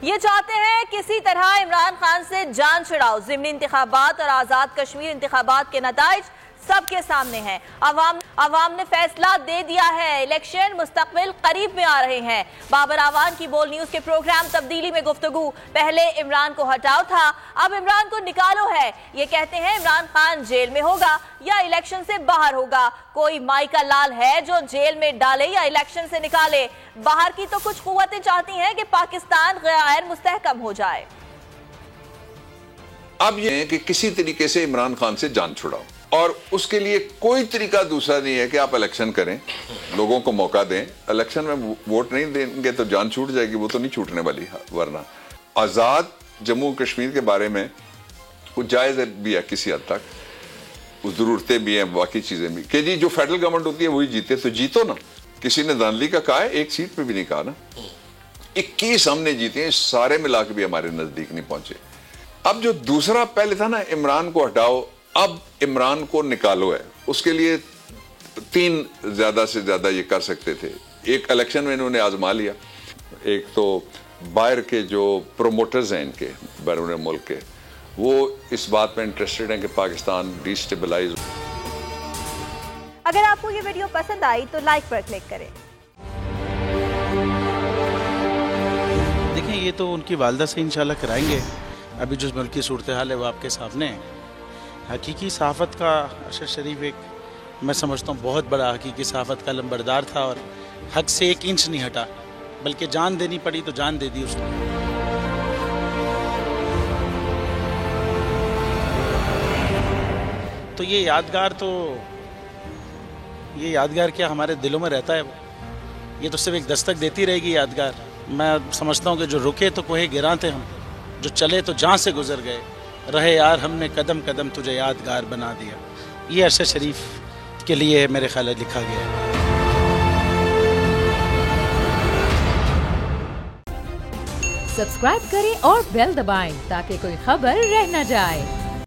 ये चाहते हैं किसी तरह इमरान खान से जान छुड़ाओ। ज़िमनी इंतखाबात और आज़ाद कश्मीर इंतखाबात के नताइज सबके सामने हैं। अवाम ने फैसला दे दिया है। इलेक्शन मुस्तकबिल करीब में आ रहे हैं। बाबर आवान की बोल न्यूज के प्रोग्राम तब्दीली में गुफ्तगू, पहले इमरान को हटाओ था, अब इमरान को निकालो है। ये कहते हैं इमरान खान जेल में होगा या इलेक्शन से बाहर होगा। कोई माई का लाल है जो जेल में डाले या इलेक्शन से निकाले। बाहर की तो कुछ कुव्वतें चाहती हैं कि पाकिस्तान गैर मुस्तहकम हो जाए। अब ये है कि किसी तरीके से इमरान खान से जान छुड़ाओ, और उसके लिए कोई तरीका दूसरा नहीं है कि आप इलेक्शन करें, लोगों को मौका दें। इलेक्शन में वोट नहीं देंगे तो जान छूट जाएगी, वो तो नहीं छूटने वाली। वरना आज़ाद जम्मू कश्मीर के बारे में कुछ जायज़ भी है किसी हद तक, कुछ ज़रूरतें भी हैं, बाकी चीज़ें भी कि जी जो फेडरल गवर्नमेंट होती है वही जीते, तो जीतो ना। किसी ने धांधली का कहा है, एक सीट पर भी नहीं कहा ना। 21 हमने जीते हैं, सारे मिला के भी हमारे नज़दीक नहीं पहुंचे। अब जो दूसरा पहले था ना, इमरान को हटाओ, अब इमरान को निकालो है। उसके लिए 3 ज्यादा से ज्यादा ये कर सकते थे। एक इलेक्शन में इन्होंने आजमा लिया, एक तो बाहर के जो प्रोमोटर्स हैं इनके बैरून मुल्क के, वो इस बात में इंटरेस्टेड हैं कि पाकिस्तान डिस्टेबलाइज। अगर आपको ये वीडियो पसंद आई तो लाइक पर क्लिक करें। देखिए, ये तो उनकी वालदा से इंशाल्लाह कराएंगे। अभी जो मुल्क की सूरत हाल है वो आपके सामने है। हकीकी सहाफ़त का अरशद शरीफ एक, मैं समझता हूँ, बहुत बड़ा हकीकी सहाफ़त का लंबरदार था और हक से 1 इंच नहीं हटा, बल्कि जान देनी पड़ी तो जान दे दी उसने। तो ये यादगार क्या हमारे दिलों में रहता है। ये तो सिर्फ एक दस्तक देती रहेगी यादगार। मैं समझता हूँ कि जो रुके तो कोहे गिरा थे हम, जो चले तो जहाँ से गुजर गए, रहे यार हमने कदम कदम तुझे यादगार बना दिया। ये अरशद शरीफ के लिए मेरे ख्याल में लिखा गया है। सब्सक्राइब करें और बेल दबाएं ताकि कोई खबर रह न जाए।